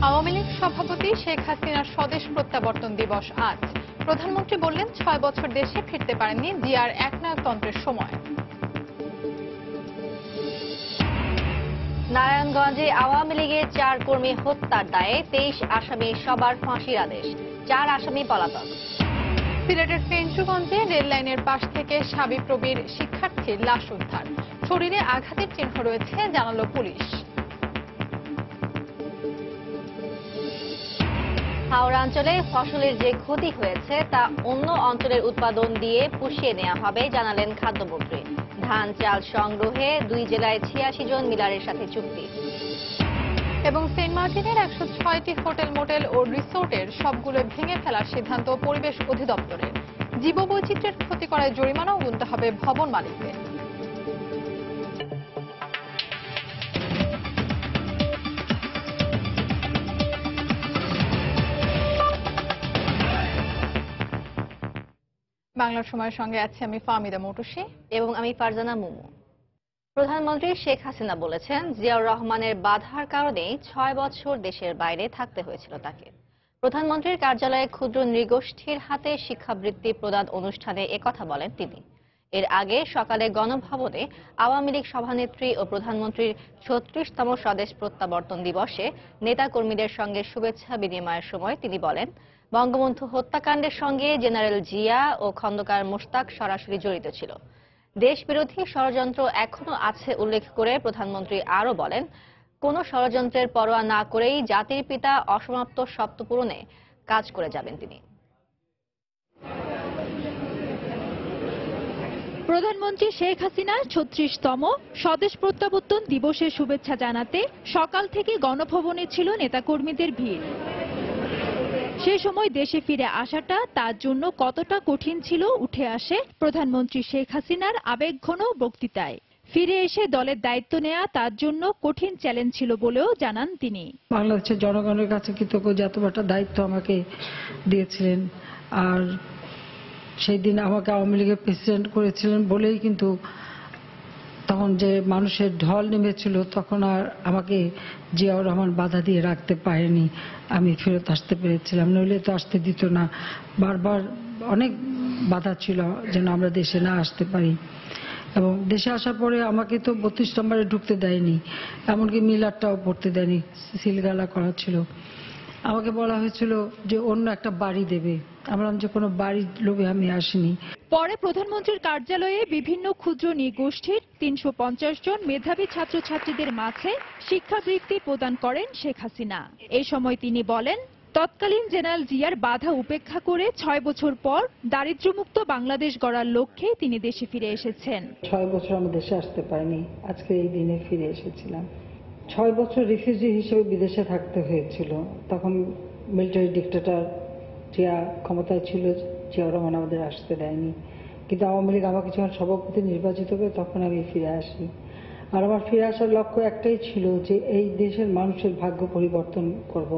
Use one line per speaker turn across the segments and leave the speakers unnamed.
আওয়ামী লীগ সভাপতি শেখ হাসিনার স্বদেশ প্রত্যাবর্তন দিবস আজ। প্রধানমন্ত্রী বললেন ৬ বছর দেশে ফিরতে পারেননি জিয়ার একনায়কতন্ত্রের সময়।
নারায়ণগঞ্জে আওয়ামী লীগের ৪ কর্মী হত্যার দায়ে ২৩ আসামি সবার ফাঁসির আদেশ, ৪ আসামি পলাতক।
সিলেটের ফেঞ্চুগঞ্জে রেল লাইনের পাশ থেকে শাবিপ্রবির শিক্ষার্থীর লাশ উদ্ধার, শরীরে আঘাতের চিহ্ন রয়েছে জানালো পুলিশ।
হাওড়া অঞ্চলে ফসলের যে ক্ষতি হয়েছে তা অন্য অঞ্চলের উৎপাদন দিয়ে পুষিয়ে নেওয়া হবে জানালেন খাদ্যমন্ত্রী। ধান চাল সংগ্রহে ২ জেলায় ৮৬ জন মিলারের সাথে চুক্তি।
এবং সেন্ট মার্টিনের ১০৬টি হোটেল মোটেল ও রিসোর্টের সবগুলো ভেঙে ফেলার সিদ্ধান্ত পরিবেশ অধিদপ্তরের। জীববৈচিত্র্যের ক্ষতি করায় জরিমানাও গুনতে হবে ভবন মালিকদের। বাংলার সময়ের সঙ্গে আছি আমি ফাহমিদা মৌটুসী
এবং আমি ফারজানা মুমু। প্রধানমন্ত্রী শেখ হাসিনা বলেছেন, জিয়াউর রহমানের বাধার কারণে ৬ বছর দেশের বাইরে থাকতে হয়েছিল তাকে। প্রধানমন্ত্রীর কার্যালয়ে ক্ষুদ্র নৃগোষ্ঠীর হাতে শিক্ষাবৃত্তি প্রদান অনুষ্ঠানে একথা বলেন তিনি। এর আগে সকালে গণভবনে আওয়ামী লীগ সভানেত্রী ও প্রধানমন্ত্রীর ৩৬তম স্বদেশ প্রত্যাবর্তন দিবসে নেতাকর্মীদের সঙ্গে শুভেচ্ছা বিনিময়ের সময় তিনি বলেন, বঙ্গবন্ধু হত্যাকাণ্ডের সঙ্গে জেনারেল জিয়া ও খন্দকার মোশতাক সরাসরি জড়িত ছিল। দেশবিরোধী ষড়যন্ত্র এখনো আছে উল্লেখ করে প্রধানমন্ত্রী আরও বলেন, কোন ষড়যন্ত্রের পরোয়া না করেই জাতির পিতা অসমাপ্ত স্বপ্ন পূরণে কাজ করে যাবেন তিনি।
প্রধানমন্ত্রী শেখ হাসিনার ৩৬তম স্বদেশ প্রত্যাবর্তন দিবসের শুভেচ্ছা জানাতে সকাল থেকে গণভবনে ছিল নেতাকর্মীদের ভিড়। সে সময় দেশে ফিরে আসাটা তার জন্য কতটা কঠিন ছিল উঠে আসে প্রধানমন্ত্রী শেখ হাসিনার আবেগঘন বক্তৃতায়। ফিরে এসে দলের দায়িত্ব নেওয়া তার জন্য কঠিন চ্যালেঞ্জ ছিল বলেও জানান তিনি।
বাংলাদেশের জনগণের কাছে কৃতজ্ঞ যে এত বড় দায়িত্ব আমাকে দিয়েছিলেন, আর সেই দিন আমাকে আওয়ামী লীগের প্রেসিডেন্ট করেছিলেন বলেই কিন্তু তখন যে মানুষের ঢল নেমেছিল তখন আর আমাকে জিয়াউর রহমান বাধা দিয়ে রাখতে পারেনি, আমি ফেরত আসতে পেরেছিলাম, নইলে তো আসতে দিত না। বারবার অনেক বাধা ছিল যেন আমরা দেশে না আসতে পারি। এবং দেশে আসার পরে আমাকে তো ৩২ নম্বরে ঢুকতে দেয়নি, এমনকি মিলারটাও পড়তে দেয়নি, সিলগালা করা ছিল। আমাকে বলা হয়েছিল যে অন্য একটা বাড়ি দেবে, আমরা যে কোনো বাড়ির লোভে আমি আসিনি।
পরে প্রধানমন্ত্রীর কার্যালয়ে বিভিন্ন ক্ষুদ্র নৃগোষ্ঠীর ৩৫০ জন মেধাবী ছাত্রছাত্রীদের মাঝে শিক্ষাবৃত্তি প্রদান করেন শেখ হাসিনা। এই সময় তিনি বলেন, তৎকালীন জেনারেল জিয়ার বাধা উপেক্ষা করে ৬ বছর পর দারিদ্র্যমুক্ত বাংলাদেশ গড়ার লক্ষ্যে তিনি দেশে ফিরে এসেছেন।
৬ বছর আমরা দেশে আসতে পারিনি, আজকে এই দিনে ফিরে এসেছিলাম। ৬ বছর রিফিউজি হিসেবে বিদেশে থাকতে হয়েছিল। তখন মিলিটারি ডিক্টেটর জিয়া ক্ষমতায় ছিল, জিয়াউর রহমান আমাদের আসতে দেয়নি। কিন্তু আওয়ামী লীগ আমাকে যখন সভাপতি নির্বাচিত করে তখন আমি ফিরে আসি। আর আমার ফিরে আসার লক্ষ্য একটাই ছিল যে এই দেশের মানুষের ভাগ্য পরিবর্তন করব,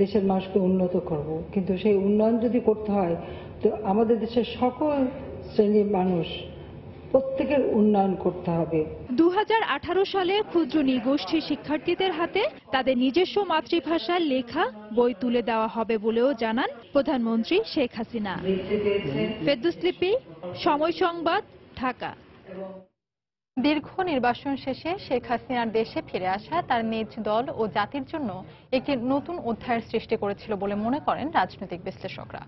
দেশের মানুষকে উন্নত করব। কিন্তু সেই উন্নয়ন যদি করতে হয় তো আমাদের দেশের সকল শ্রেণীর মানুষ প্রত্যেকের উন্নয়ন করতে হবে।
২০১৮ সালে ক্ষুদ্র নৃগোষ্ঠীর শিক্ষার্থীদের হাতে তাদের নিজস্ব মাতৃভাষার লেখা বই তুলে দেওয়া হবে বলেও জানান প্রধানমন্ত্রী শেখ হাসিনা। ফেরদৌস লিপি, সময় সংবাদ, ঢাকা।
দীর্ঘ নির্বাসন শেষে শেখ হাসিনার দেশে ফিরে আসা তার নিজ দল ও জাতির জন্য একটি নতুন অধ্যায়ের সৃষ্টি করেছিল বলে মনে করেন রাজনৈতিক বিশ্লেষকরা।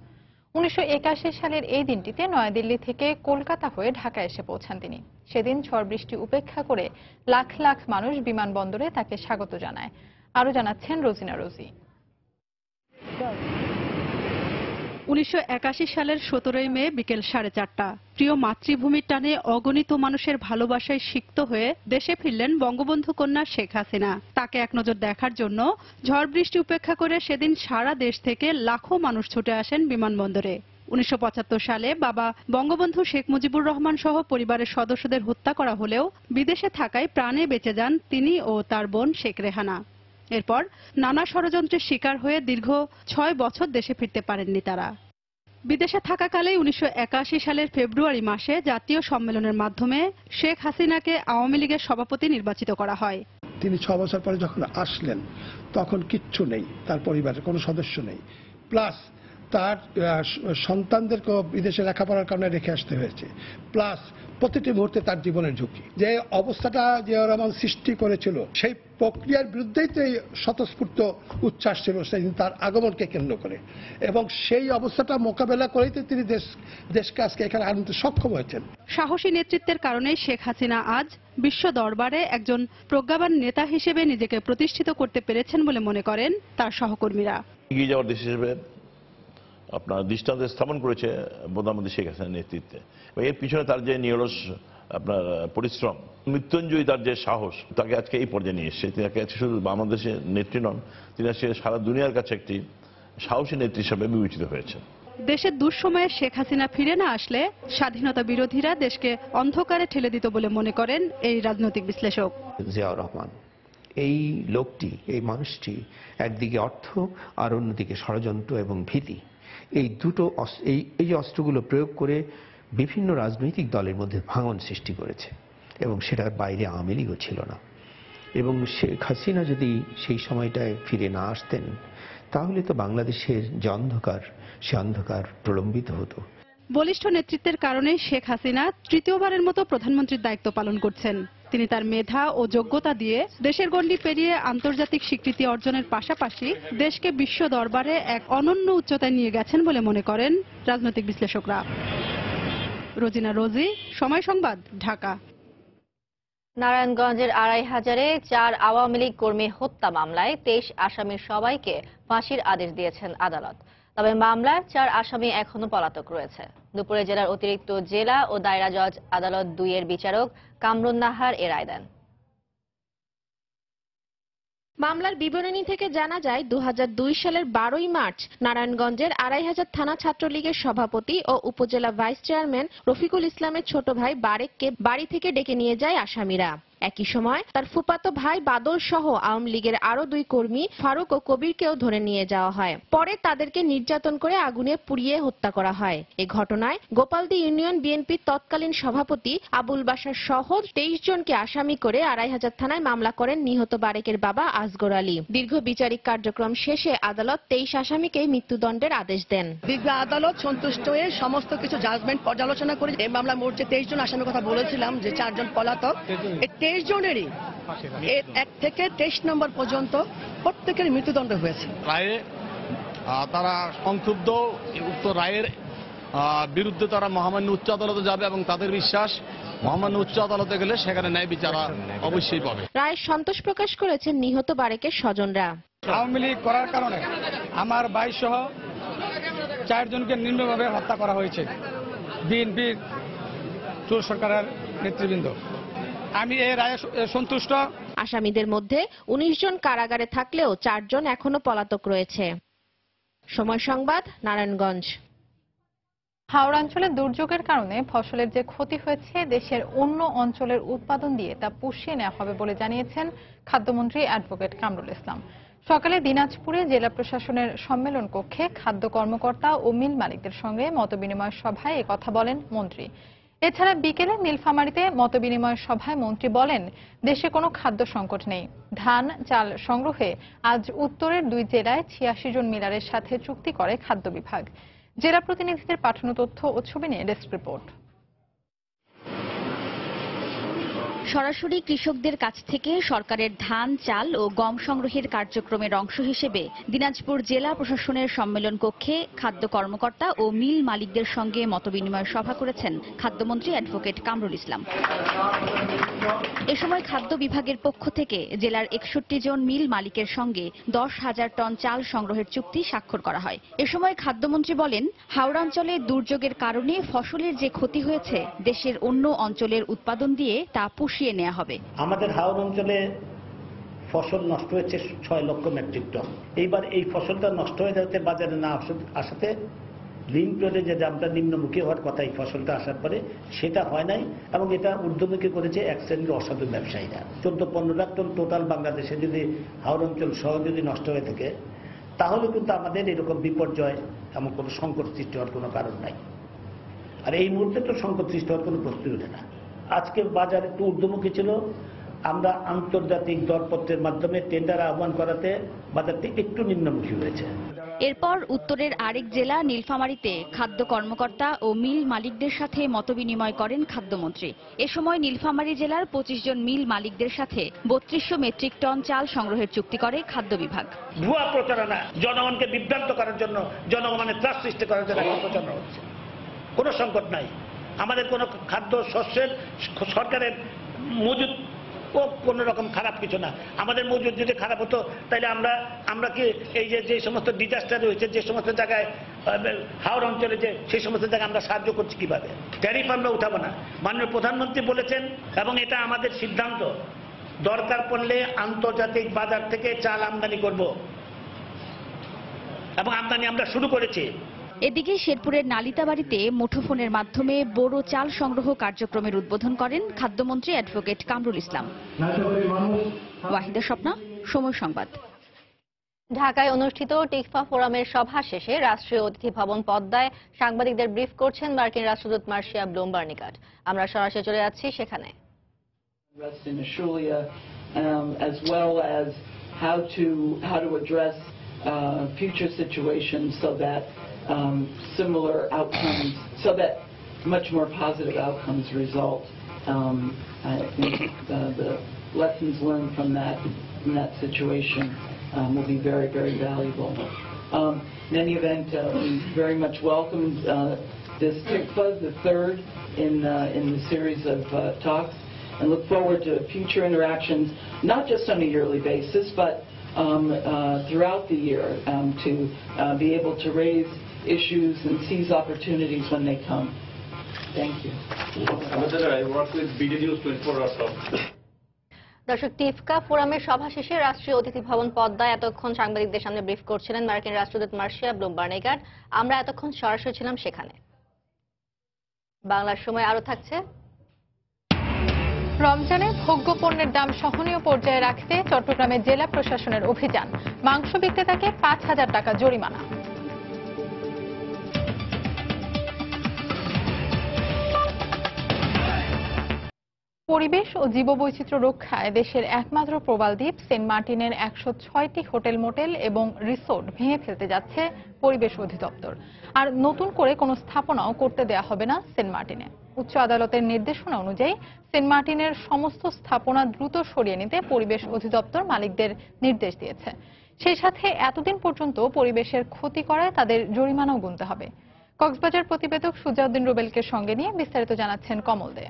১৯৮১ সালের এই দিনটিতে নয়াদিল্লি থেকে কলকাতা হয়ে ঢাকা এসে পৌঁছান তিনি। সেদিন ঝড় বৃষ্টি উপেক্ষা করে লাখ লাখ মানুষ বিমানবন্দরে তাকে স্বাগত জানায়। আরো জানাচ্ছেন রোজিনা রোজি।
১৯৮১ সালের ১৭ই মে বিকেল ৪:৩০। প্রিয় মাতৃভূমির টানে অগণিত মানুষের ভালোবাসায় সিক্ত হয়ে দেশে ফিরলেন বঙ্গবন্ধু কন্যা শেখ হাসিনা। তাকে এক নজর দেখার জন্য ঝড় বৃষ্টি উপেক্ষা করে সেদিন সারা দেশ থেকে লাখো মানুষ ছুটে আসেন বিমানবন্দরে। ১৯৭৫ সালে বাবা বঙ্গবন্ধু শেখ মুজিবুর রহমান সহ পরিবারের সদস্যদের হত্যা করা হলেও বিদেশে থাকায় প্রাণে বেঁচে যান তিনি ও তার বোন শেখ রেহানা। এরপর নানা ষড়যন্ত্রের শিকার হয়ে দীর্ঘ ৬ বছর দেশে ফিরতে পারেননি তারা। বিদেশে থাকাকালেই ১৯৮১ সালের ফেব্রুয়ারি মাসে জাতীয় সম্মেলনের মাধ্যমে শেখ হাসিনাকে আওয়ামী লীগের সভাপতি নির্বাচিত করা হয়।
তিনি 6 বছর পরে যখন আসলেন তখন কিচ্ছু নেই, তার পরিবারের কোনো সদস্য নেই, প্লাস তার সন্তানদেরকে বিদেশে লেখাপড়ার কারণে রেখে আসতে হয়েছে, প্লাস প্রতিটি মুহূর্তে তার জীবনের ঝুঁকি। যে অবস্থাটা জিয়াউর রহমান সৃষ্টি করেছিল সেই প্রক্রিয়ার বিরুদ্ধেই তো এই স্বতঃস্ফূর্ত উচ্ছ্বাস ছিল সেদিন তার আগমনকে কেন্দ্র করে, এবং সেই অবস্থাটা মোকাবেলা করেই তো তিনি দেশকে আজকে এখানে আনতে সক্ষম হয়েছেন।
সাহসী নেতৃত্বের কারণে শেখ হাসিনা আজ বিশ্ব দরবারে একজন প্রজ্ঞাবান নেতা হিসেবে নিজেকে প্রতিষ্ঠিত করতে পেরেছেন বলে মনে করেন তার সহকর্মীরা।
এগিয়ে যাওয়ার দেশ হিসেবে আপনার দৃষ্টান্ত স্থাপন করেছে প্রধানমন্ত্রী শেখ হাসিনার নেতৃত্বে। এর পিছনে তার যে নিরলস আপনার পরিশ্রম, মৃত্যুঞ্জয়ী তার যে সাহস, তাকে আজকে এই পর্যায়ে নিয়ে এসেছে। তিনি আজকে শুধু বাংলাদেশের নেত্রী নন, তিনি আজকে সারা দুনিয়ার কাছে একটি সাহসী নেত্রী হিসেবে বিবেচিত হয়েছেন।
দেশের দুঃসময়ে শেখ হাসিনা ফিরে না আসলে স্বাধীনতা বিরোধীরা দেশকে অন্ধকারে ঠেলে দিত বলে মনে করেন এই রাজনৈতিক বিশ্লেষক।
জিয়াউর রহমান এই লোকটি, এই মানুষটি একদিকে অর্থ আর অন্যদিকে ষড়যন্ত্র এবং ভীতি, এই দুটো এই যে অস্ত্রগুলো প্রয়োগ করে বিভিন্ন রাজনৈতিক দলের মধ্যে ভাঙন সৃষ্টি করেছে, এবং সেটার বাইরে আওয়ামী লীগও ছিল না। এবং শেখ হাসিনা যদি সেই সময়টায় ফিরে না আসতেন তাহলে তো বাংলাদেশের যে অন্ধকার, সে অন্ধকার প্রলম্বিত হতো।
বলিষ্ঠ নেতৃত্বের কারণে শেখ হাসিনা তৃতীয়বারের মতো প্রধানমন্ত্রীর দায়িত্ব পালন করছেন। তিনি তার মেধা ও যোগ্যতা দিয়ে দেশের গণ্ডি পেরিয়ে আন্তর্জাতিক স্বীকৃতি অর্জনের পাশাপাশি দেশকে বিশ্ব দরবারে এক অনন্য উচ্চতায় নিয়ে গেছেন বলে মনে করেন রাজনৈতিক বিশ্লেষকরা। রোজিনা রোজি, সময় সংবাদ, ঢাকা।
নারায়ণগঞ্জের ২৫০০-৪ আওয়ামী লীগ কর্মী হত্যা মামলায় ২৩ আসামির সবাইকে ফাঁসির আদেশ দিয়েছেন আদালত। তবে মামলার ৪ আসামি এখনো পলাতক রয়েছে। দুপুরে জেলার অতিরিক্ত জেলা ও দায়রা জজ আদালত ২ এর বিচারক কামরুন নাহার এ রায় দেন।
মামলার বিবরণী থেকে জানা যায় ২০০২ সালের ১২ই মার্চ নারায়ণগঞ্জের ২৫০০ থানা ছাত্রলীগের সভাপতি ও উপজেলা ভাইস চেয়ারম্যান রফিকুল ইসলামের ছোট ভাই বারেককে বাড়ি থেকে ডেকে নিয়ে যায় আসামিরা। একই সময় তার ফুফাতো ভাই বাদল সহ আওয়ামী লীগের আরো 2 কর্মী ফারুক ও কবিরকেও ধরে নিয়ে যাওয়া হয়। পরে তাদেরকে নির্যাতন করে আগুনে পুড়িয়ে হত্যা করা হয়। এই ঘটনায় গোপালদী ইউনিয়ন বিএনপির তৎকালীন সভাপতি আবুল বাশার সহ 23 জনকে আসামি করে ২৫০০ থানায় মামলা করেন নিহত বারেকের বাবা আসগর আলী। দীর্ঘ বিচারিক কার্যক্রম শেষে আদালত 23 আসামিকে মৃত্যুদণ্ডের আদেশ দেন।
বিজ্ঞ আদালত সন্তুষ্ট হয়ে সমস্ত কিছু জাজমেন্ট পর্যালোচনা করে এই মামলা মোট যে 23 জন আসামির কথা বলেছিলাম, যে 4 জন পলাতক, 23 জনেরই 1 থেকে 23 নম্বর পর্যন্ত প্রত্যেকের মৃত্যুদণ্ড হয়েছে।
রায়ে তারা সংক্ষুব্ধ, উক্ত রায়ের বিরুদ্ধে তারা মহামান্য উচ্চ আদালতে যাবে এবং তাদের বিশ্বাস মহামান্য উচ্চ আদালতে গেলে সেখানে ন্যায় বিচার অবশ্যই পাবে।
রায়ে সন্তোষ প্রকাশ করেছেন নিহত বারেকের স্বজনরা।
আওয়ামী লীগ করার কারণে আমার ভাই সহ 4 জনকে নির্মমভাবে হত্যা করা হয়েছে বিএনপির চোর সরকারের নেতৃবৃন্দ। আমি এই রায়ে সন্তুষ্ট।
আসামিদের মধ্যে 19 জন কারাগারে থাকলেও 4 জন এখনো পলাতক রয়েছে। সময় সংবাদ, নারায়ণগঞ্জ।
হাওড়া অঞ্চলে দুর্যোগের কারণে ফসলের যে ক্ষতি হয়েছে দেশের অন্য অঞ্চলের উৎপাদন দিয়ে তা পুষিয়ে নেওয়া হবে বলে জানিয়েছেন খাদ্যমন্ত্রী অ্যাডভোকেট কামরুল ইসলাম। সকালে দিনাজপুরে জেলা প্রশাসনের সম্মেলন কক্ষে খাদ্য কর্মকর্তা ও মিল মালিকদের সঙ্গে মতবিনিময় সভায় একথা বলেন মন্ত্রী। এছাড়া বিকেলে নীলফামারীতে মতবিনিময় সভায় মন্ত্রী বলেন, দেশে কোনো খাদ্য সংকট নেই। ধান চাল সংগ্রহে আজ উত্তরের 2 জেলায় 86 জন মিলারের সাথে চুক্তি করে খাদ্য বিভাগ। জেলা প্রতিনিধিদের পাঠানো তথ্য ও ছবি নিয়ে ডেস্ক রিপোর্ট।
সরাসরি কৃষকদের কাছ থেকে সরকারের ধান চাল ও গম সংগ্রহের কার্যক্রমের অংশ হিসেবে দিনাজপুর জেলা প্রশাসনের সম্মেলন কক্ষে খাদ্য কর্মকর্তা ও মিল মালিকদের সঙ্গে মতবিনিময় সভা করেছেন খাদ্যমন্ত্রী অ্যাডভোকেট কামরুল ইসলাম। এ সময় খাদ্য বিভাগের পক্ষ থেকে জেলার 61 জন মিল মালিকের সঙ্গে 10,000 টন চাল সংগ্রহের চুক্তি স্বাক্ষর করা হয়। এ সময় খাদ্যমন্ত্রী বলেন, হাওড়া অঞ্চলে দুর্যোগের কারণে ফসলের যে ক্ষতি হয়েছে দেশের অন্য অঞ্চলের উৎপাদন দিয়ে তা পুষিয়ে নেওয়া হবে।
আমাদের হাওড়া অঞ্চলে ফসল নষ্ট হয়েছে 6 লক্ষ মেট্রিক টন। এইবার এই ফসলটা নষ্ট হয়ে যাচ্ছে বাজারে না আসাতে লিমিটেডে যে দামটা নিম্নমুখী হওয়ার কথা এই ফসলটা আসার পরে সেটা হয় নাই, এবং এটা ঊর্ধ্বমুখী করেছে এক শ্রেণীর অসাধু ব্যবসায়ীরা। 14-15 লাখ টন টোটাল বাংলাদেশে যদি হাওড়া অঞ্চল সহ যদি নষ্ট হয়ে থাকে তাহলে কিন্তু আমাদের এরকম বিপর্যয় এমন কোনো সংকট সৃষ্টি হওয়ার কোনো কারণ নাই। আর এই মুহূর্তে তো সংকট সৃষ্টি হওয়ার কোনো প্রশ্নই ওঠে না। আজকে বাজার একটু ঊর্ধ্বমুখী ছিল, আমরা আন্তর্জাতিক দরপত্রের মাধ্যমে টেন্ডার আহ্বান করাতে বাজারটি একটু নিম্নমুখী হয়েছে।
এরপর উত্তরের আরেক জেলা নীলফামারীতে খাদ্য কর্মকর্তা ও মিল মালিকদের সাথে মতবিনিময় করেন খাদ্যমন্ত্রী। এ সময় নীলফামারী জেলার 25 জন মিল মালিকদের সাথে 3200 মেট্রিক টন চাল সংগ্রহের চুক্তি করে খাদ্য বিভাগ।
ভুয়া প্রচারণা, জনগণকে বিভ্রান্ত করার জন্য, জনগণের ত্রাস সৃষ্টি করার জন্য প্রচারণা হচ্ছে। কোনো সংকট নাই, আমাদের কোনো খাদ্য শস্যের সরকারের মজুদ ও কোন রকম খারাপ কিছু না। আমাদের মজুদ যদি খারাপ হতো তাহলে আমরা কি এই যে সমস্ত ডিজাস্টার রয়েছে, যে সমস্ত জায়গায় হাওড় অঞ্চলে যে সেই সমস্ত জায়গায় আমরা সাহায্য করছি কিভাবে? ট্যারিফ আমরা উঠাবো না, মাননীয় প্রধানমন্ত্রী বলেছেন এবং এটা আমাদের সিদ্ধান্ত। দরকার পড়লে আন্তর্জাতিক বাজার থেকে চাল আমদানি করব এবং আমদানি আমরা শুরু করেছি।
এদিকে শেরপুরের নালিতাবাড়িতে মুঠোফোনের মাধ্যমে বোরো চাল সংগ্রহ কার্যক্রমের উদ্বোধন করেন খাদ্যমন্ত্রী অ্যাডভোকেট কামরুল ইসলাম। ওয়াহিদা স্বপ্না, সময় সংবাদ।
ঢাকায় অনুষ্ঠিত টিকফা ফোরামের সভা শেষে রাষ্ট্রীয় অতিথি ভবন পদ্মায় সাংবাদিকদের ব্রিফ করছেন মার্কিন রাষ্ট্রদূত মার্শিয়া ব্লুমবার্নিকাট। আমরা সরাসরি চলে যাচ্ছি সেখানে।
As well as how to address future situations so that similar outcomes, so that much more positive outcomes result. I think the lessons learned from that situation will be very, very valuable. In any event, we very much welcomed this TICFA, the third in the series of talks, and look forward to future interactions, not just on a yearly basis, but throughout the year to be able to raise issues and seize opportunities when they come. Thank you.
I work with BD News 24 hours.
দর্শক, টিফকা ফোরামের সভা শেষে রাষ্ট্রীয় অতিথি ভবন পদ্মায় এতক্ষণ সাংবাদিকদের সামনে ব্রিফ করছিলেন মার্কিন রাষ্ট্রদূত মার্শিয়া ব্লুমবার্নিকাট। আমরা এতক্ষণ সরাসরি ছিলাম সেখানে। বাংলার সময় আরো থাকছে।
রমজানে ভোগ্য পণ্যের দাম সহনীয় পর্যায়ে রাখতে চট্টগ্রামে জেলা প্রশাসনের অভিযান। মাংস বিক্রেতাকে 5000 টাকা জরিমানা। পরিবেশ ও জীববৈচিত্র্য রক্ষায় দেশের একমাত্র প্রবাল দ্বীপ সেন্ট মার্টিনের 106টি হোটেল মোটেল এবং রিসোর্ট ভেঙে ফেলতে যাচ্ছে পরিবেশ অধিদপ্তর। আর নতুন করে কোনো স্থাপনাও করতে দেয়া হবে না সেন্ট মার্টিনে। উচ্চ আদালতের নির্দেশনা অনুযায়ী সেন্ট মার্টিনের সমস্ত স্থাপনা দ্রুত সরিয়ে নিতে পরিবেশ অধিদপ্তর মালিকদের নির্দেশ দিয়েছে। সেই সাথে এতদিন পর্যন্ত পরিবেশের ক্ষতি করায় তাদের জরিমানাও গুনতে হবে। কক্সবাজার প্রতিবেদক সুজাউদ্দিন রুবেলকে সঙ্গে নিয়ে বিস্তারিত জানাচ্ছেন কমল দে।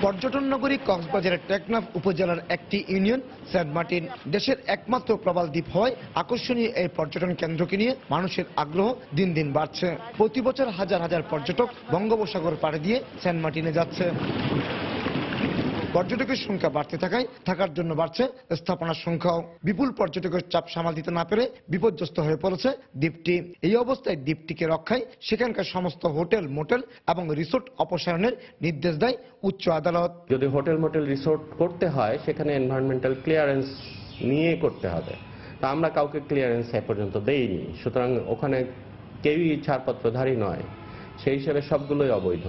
পর্যটন নগরী কক্সবাজারের টেকনাফ উপজেলার একটি ইউনিয়ন সেন্ট মার্টিন দেশের একমাত্র প্রবাল দ্বীপ হওয়ায় আকর্ষণীয় এই পর্যটন কেন্দ্রকে নিয়ে মানুষের আগ্রহ দিন দিন বাড়ছে। প্রতি বছর হাজার হাজার পর্যটক বঙ্গোপসাগর পাড়ি দিয়ে সেন্ট মার্টিনে যাচ্ছে। পর্যটকের সংখ্যা বাড়তে থাকায় থাকার জন্য বাড়ছে স্থাপনার সংখ্যাও। বিপুল পর্যটকের চাপ সামাল দিতে না পেরে বিপর্যস্ত হয়ে পড়েছে দ্বীপটি। এই অবস্থায় দ্বীপটিকে রক্ষায় সেখানকার সমস্ত হোটেল মোটেল এবং রিসোর্ট অপসারণের নির্দেশ দেয় উচ্চ আদালত।
যদি হোটেল মোটেল রিসোর্ট করতে হয় সেখানে এনভায়রনমেন্টাল ক্লিয়ারেন্স নিয়ে করতে হবে। তা আমরা কাউকে ক্লিয়ারেন্স এ পর্যন্ত দেইনি, সুতরাং ওখানে কেউই ছাড়পত্রধারী নয়, সেই হিসেবে সবগুলোই অবৈধ।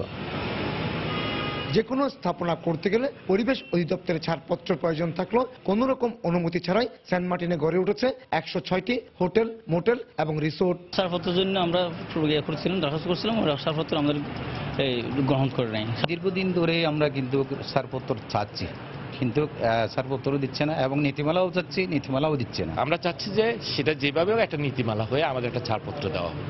যে কোনো স্থাপনা করতে গেলে পরিবেশ অধিদপ্তরের ছাড়পত্র প্রয়োজন থাকলেও কোন রকম অনুমতি ছাড়াই সেন্ট মার্টিনে গড়ে উঠেছে 106টি হোটেল মোটেল এবং রিসোর্ট।
ছাড়পত্রের জন্য আমরা দরখাস্ত করছিলাম, ছাড়পত্র আমাদের গ্রহণ করে নাই।
দীর্ঘদিন ধরে আমরা কিন্তু ছাড়পত্র চাচ্ছি, কিন্তু ছাড়পত্রও দিচ্ছে না এবং নীতিমালাও চাচ্ছি, নীতিমালাও দিচ্ছে না।
আমরা চাচ্ছি যে সেটা যেভাবেও একটা নীতিমালা হয়ে আমাদের একটা ছাড়পত্র দেওয়া হবে।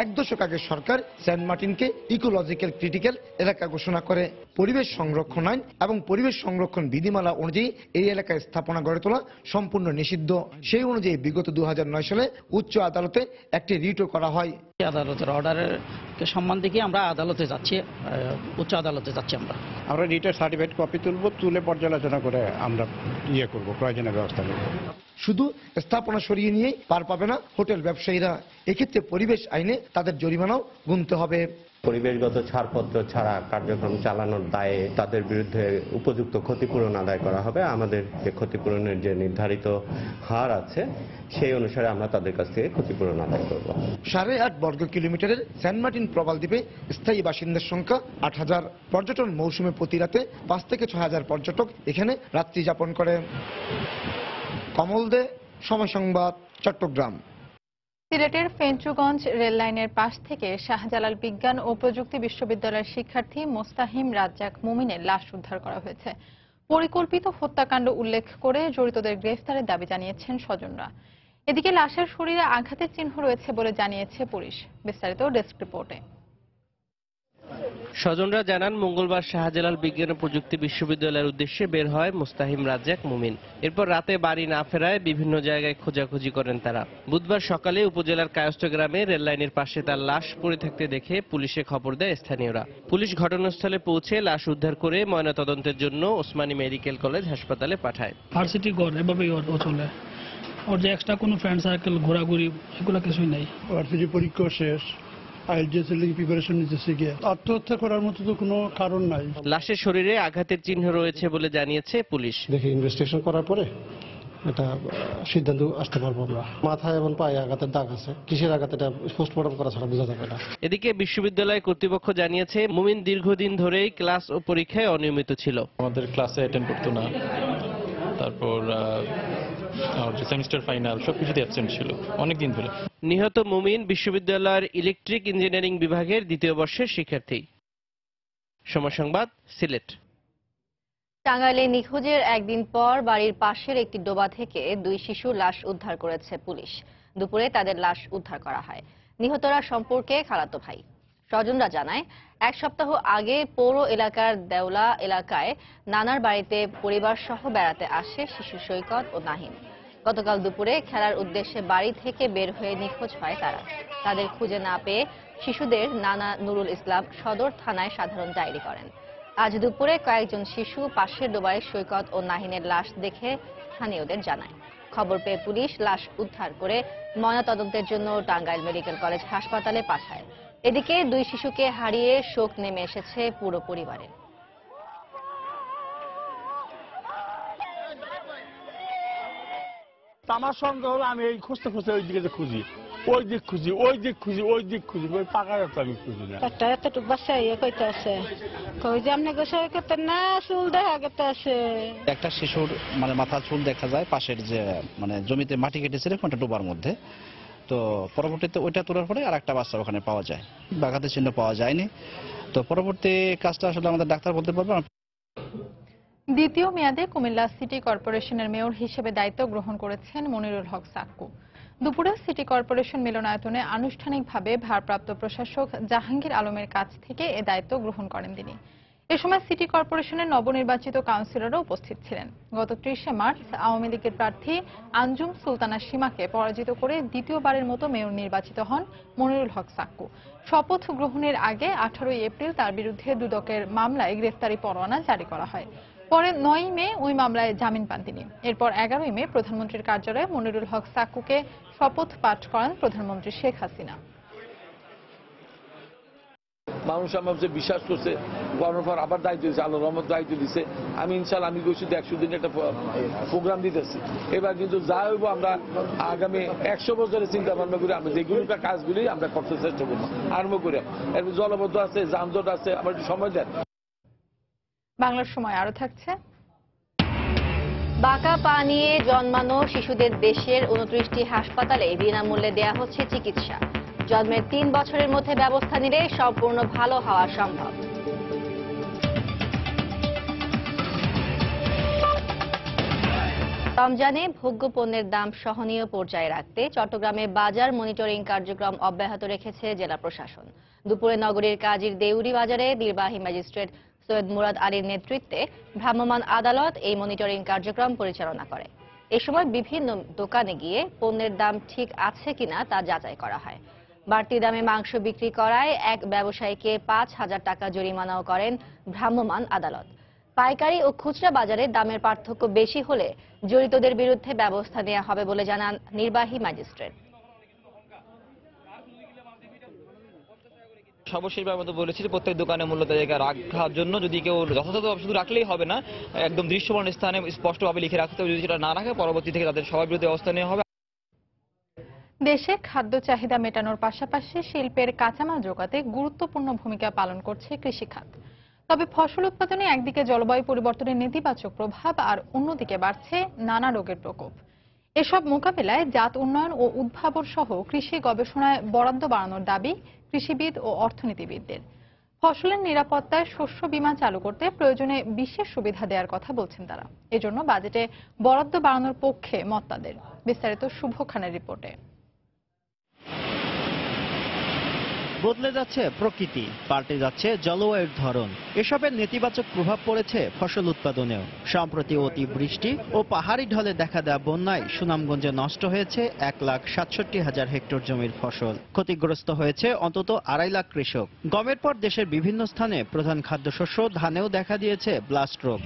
এক দশক আগে সরকার সেন্ট মার্টিনকে ইকোলজিক্যাল ক্রিটিক্যাল এলাকা ঘোষণা করে। পরিবেশ সংরক্ষণ আইন এবং পরিবেশ সংরক্ষণ বিধিমালা অনুযায়ী এই এলাকায় স্থাপনা গড়ে তোলা সম্পূর্ণ নিষিদ্ধ। সেই অনুযায়ী বিগত 2009 সালে উচ্চ আদালতে একটি রিটও করা হয়।
আদালতের অর্ডারের সম্মান দেখে আমরা আদালতে যাচ্ছি, উচ্চ আদালতে যাচ্ছি।
আমরা রিটের সার্টিফিকেট কপি তুলে পর্যালোচনা করে আমরা করব, প্রয়োজনীয় ব্যবস্থা করব।
শুধু স্থাপনা সরিয়ে নিয়েই পার পাবে না হোটেল ব্যবসায়ীরা। এক্ষেত্রে পরিবেশ আইনে তাদের জরিমানাও গুনতে হবে।
পরিবেশগত ছাড়পত্র ছাড়া কার্যক্রম চালানোর দায়ে তাদের বিরুদ্ধে উপযুক্ত ক্ষতিপূরণ আদায় করা হবে। আমাদের যে ক্ষতিপূরণের যে নির্ধারিত হার আছে সেই অনুসারে আমরা তাদের কাছ থেকে ক্ষতিপূরণ আদায় করব।
8.5 বর্গ কিলোমিটারের সেন্ট মার্টিন প্রবাল দ্বীপে স্থায়ী বাসিন্দার সংখ্যা 8,000। পর্যটন মৌসুমে প্রতি রাতে 5 থেকে 6,000 পর্যটক এখানে রাত্রি যাপন করে। কমল দে, সময় সংবাদ, চট্টগ্রাম।
সিলেটের ফেঞ্চুগঞ্জ রেল লাইনের পাশ থেকে শাহজালাল বিজ্ঞান ও প্রযুক্তি বিশ্ববিদ্যালয়ের শিক্ষার্থী মোস্তাহিম রাজ্জাক মুমিনের লাশ উদ্ধার করা হয়েছে। পরিকল্পিত হত্যাকাণ্ড উল্লেখ করে জড়িতদের গ্রেফতারের দাবি জানিয়েছেন স্বজনরা। এদিকে লাশের শরীরে আঘাতের চিহ্ন রয়েছে বলে জানিয়েছে পুলিশ। বিস্তারিত ডেস্ক রিপোর্টে।
স্বজনরা জানান, মঙ্গলবার শাহজালাল বিজ্ঞান ও প্রযুক্তি বিশ্ববিদ্যালয়ের উদ্দেশ্যে বের হয় মোস্তাহিম রাজ্জাক মুমিন। এরপর রাতে বাড়ি না ফেরায় বিভিন্ন জায়গায় খোঁজাখুঁজি করেন তারা। বুধবার সকালে উপজেলার কায়স্থ গ্রামে রেল লাইনের পাশে তার লাশ পড়ে থাকতে দেখে পুলিশে খবর দেয় স্থানীয়রা। পুলিশ ঘটনাস্থলে পৌঁছে লাশ উদ্ধার করে ময়নাতদন্তের জন্য ওসমানী মেডিকেল কলেজ হাসপাতালে পাঠায়।
ভার্সিটি ঘর এভাবেই ও চলে। ওর যে এক্সট্রা কোনো ফ্রেন্ড সার্কেল ঘোরাঘুরি এগুলো কিছুই নেই।
ভার্সিটি পরীক্ষা শেষ, প্রিপারেশন নিতেছে গিয়ে আত্মহত্যা করার মতো তো কোনো কারণ নাই।
লাশের শরীরে আঘাতের চিহ্ন রয়েছে বলে জানিয়েছে পুলিশ।
দেখি ইনভেস্টিগেশন করার পরে এটা সিদ্ধান্ত আসতে পারবো আমরা। মাথায় এবং পায়ে আঘাতের দাগ আছে, কিসের আঘাত এটা পোস্টমর্টম করা ছাড়া বোঝা যাবে না।
এদিকে বিশ্ববিদ্যালয় কর্তৃপক্ষ জানিয়েছে, মুমিন দীর্ঘদিন ধরেই ক্লাস ও পরীক্ষায় অনিয়মিত ছিল।
আমাদের ক্লাসে অ্যাটেন্ড করতো না, তারপর সেমিস্টার ফাইনাল সবকিছুতে অ্যাবসেন্ট ছিল অনেকদিন ধরে।
নিহত মুমিন বিশ্ববিদ্যালয়ের ইলেকট্রিক ইঞ্জিনিয়ারিং বিভাগের 2য় বর্ষের শিক্ষার্থী। সময় সংবাদ, সিলেট।
টাঙ্গাইলে নিখোঁজের একদিন পর বাড়ির পাশের একটি ডোবা থেকে 2 শিশু লাশ উদ্ধার করেছে পুলিশ। দুপুরে তাদের লাশ উদ্ধার করা হয়। নিহতরা সম্পর্কে খালাতো ভাই। স্বজনরা জানায়, 1 সপ্তাহ আগে পৌর এলাকার দেওলা এলাকায় নানার বাড়িতে পরিবার সহ বেড়াতে আসে শিশু সৈকত ও নাহিম। গতকাল দুপুরে খেলার উদ্দেশ্যে বাড়ি থেকে বের হয়ে নিখোঁজ হয় তারা। তাদের খুঁজে না পেয়ে শিশুদের নানা নুরুল ইসলাম সদর থানায় সাধারণ ডায়েরি করেন। আজ দুপুরে কয়েকজন শিশু পাশের ডোবায় সৈকত ও নাহিনের লাশ দেখে স্থানীয়দের জানায়। খবর পেয়ে পুলিশ লাশ উদ্ধার করে ময়নাতদন্তের জন্য টাঙ্গাইল মেডিকেল কলেজ হাসপাতালে পাঠায়। এদিকে 2 শিশুকে হারিয়ে শোক নেমে এসেছে পুরো পরিবারের।
আমার সঙ্গে হলো আমি এই খুঁজতে খুঁজতে ওই দিকে খুঁজি, ওই দিক খুঁজি, ওই দিক খুঁজি, ওই দিক খুঁজি, ওই পাকার তো আমি খুঁজি না।
এতটুকু বাচ্চা ইয়ে কইতে আছে, কই যে আপনি গোসল করতে না চুল দেখা করতে আছে।
একটা শিশুর মানে মাথার চুল দেখা যায় পাশের যে মানে জমিতে মাটি কেটেছিল ওটা ডোবার মধ্যে। তো পরবর্তীতে ওইটা তোলার পরে আর একটা বাচ্চা ওখানে পাওয়া যায়, আঘাতের চিহ্ন পাওয়া যায়নি। তো পরবর্তী কাজটা আসলে আমাদের ডাক্তার বলতে পারবে।
দ্বিতীয় মেয়াদে কুমিল্লা সিটি কর্পোরেশনের মেয়র হিসেবে দায়িত্ব গ্রহণ করেছেন মনিরুল হক সাক্কু। দুপুরে সিটি কর্পোরেশন মিলনায়তনে আনুষ্ঠানিকভাবে ভারপ্রাপ্ত প্রশাসক জাহাঙ্গীর আলমের কাছ থেকে এ দায়িত্ব গ্রহণ করেন তিনি। এ সময় সিটি কর্পোরেশনের নবনির্বাচিত কাউন্সিলরও উপস্থিত ছিলেন। গত 30শে মার্চ আওয়ামী লীগের প্রার্থী আঞ্জুম সুলতানা সীমাকে পরাজিত করে দ্বিতীয়বারের মতো মেয়র নির্বাচিত হন মনিরুল হক সাক্কু। শপথ গ্রহণের আগে 18 এপ্রিল তার বিরুদ্ধে দুদকের মামলায় গ্রেফতারি পরোয়ানা জারি করা হয়। পরে 9 মে ওই মামলায় জামিন পান তিনি। এরপর 11 মে প্রধানমন্ত্রীর কার্যালয়ে মনিরুল হক সাক্কুকে শপথ পাঠ করান প্রধানমন্ত্রী শেখ হাসিনা।
মানুষ আমার যে বিশ্বাস করছে, করার পর আবার দায়িত্ব দিচ্ছে, আল্লাহর রহমত দায়িত্ব দিচ্ছে। আমি ইনশাআল্লাহ আমি কইছি 100 দিন একটা প্রোগ্রাম দিতেছি। এবার কিন্তু যা হইব আমরা আগামী 100 বছরের চিন্তা ভাবনা করে আমরা যেগুলো কাজগুলি আমরা করতে চেষ্টা করবো আরম্ভ করে। এরপর জলবদ্ধ আছে, যানজট আছে, আমার একটু সময় দেন।
বাংলার সময় আরো থাকছে।
বাঁকা পা নিয়ে জন্মানো শিশুদের দেশের 29টি হাসপাতালে বিনামূল্যে দেয়া হচ্ছে চিকিৎসা। জন্মের 3 বছরের মধ্যে ব্যবস্থা নিলে সম্পূর্ণ ভালো হওয়া সম্ভব। রমজানে ভোগ্য পণ্যের দাম সহনীয় পর্যায়ে রাখতে চট্টগ্রামে বাজার মনিটরিং কার্যক্রম অব্যাহত রেখেছে জেলা প্রশাসন। দুপুরে নগরীর কাজীর দেউরি বাজারে নির্বাহী ম্যাজিস্ট্রেট সৈয়দ মুরাদ আলীর নেতৃত্বে ভ্রাম্যমাণ আদালত এই মনিটরিং কার্যক্রম পরিচালনা করে। এ সময় বিভিন্ন দোকানে গিয়ে পণ্যের দাম ঠিক আছে কিনা তা যাচাই করা হয়। বাড়তি দামে মাংস বিক্রি করায় এক ব্যবসায়ীকে 5,000 টাকা জরিমানাও করেন ভ্রাম্যমাণ আদালত। পাইকারি ও খুচরা বাজারে দামের পার্থক্য বেশি হলে জড়িতদের বিরুদ্ধে ব্যবস্থা নেওয়া হবে বলে জানান নির্বাহী ম্যাজিস্ট্রেট।
সর্বশেষবার মতো বলেছি যে প্রত্যেক দোকানে মূল্য তালিকা রাখার জন্য যদি কেউ যথাযথভাবে শুধু রাখলেই হবে না, একদম দৃশ্যমান স্থানে স্পষ্টভাবে লিখে রাখতে হবে। যদি সেটা না রাখে পরবর্তী থেকে তাদের সবার বিরুদ্ধে ব্যবস্থা নেওয়া হবে।
দেশে খাদ্য চাহিদা মেটানোর পাশাপাশি শিল্পের কাঁচামাল জোগাতে গুরুত্বপূর্ণ ভূমিকা পালন করছে কৃষি খাত। তবে ফসল উৎপাদনে একদিকে জলবায়ু পরিবর্তনের নেতিবাচক প্রভাব আর অন্যদিকে বাড়ছে নানা রোগের প্রকোপ। এসব মোকাবিলায় জাত উন্নয়ন ও উদ্ভাবন সহ কৃষি গবেষণায় বরাদ্দ বাড়ানোর দাবি কৃষিবিদ ও অর্থনীতিবিদদের। ফসলের নিরাপত্তায় শস্য বীমা চালু করতে প্রয়োজনে বিশেষ সুবিধা দেওয়ার কথা বলছেন তারা। এজন্য বাজেটে বরাদ্দ বাড়ানোর পক্ষে মত তাদের। বিস্তারিত শুভ খানের রিপোর্টে।
বদলে যাচ্ছে প্রকৃতি, পাল্টে যাচ্ছে জলবায়ুর ধরন। এসবের নেতিবাচক প্রভাব পড়েছে ফসল উৎপাদনেও। সম্প্রতি অতিবৃষ্টি ও পাহাড়ি ঢলে দেখা দেওয়া বন্যায় সুনামগঞ্জে নষ্ট হয়েছে 1,67,000 হেক্টর জমির ফসল। ক্ষতিগ্রস্ত হয়েছে অন্তত 2.5 লাখ কৃষক। গমের পর দেশের বিভিন্ন স্থানে প্রধান খাদ্যশস্য ধানেও দেখা দিয়েছে ব্লাস্ট রোগ।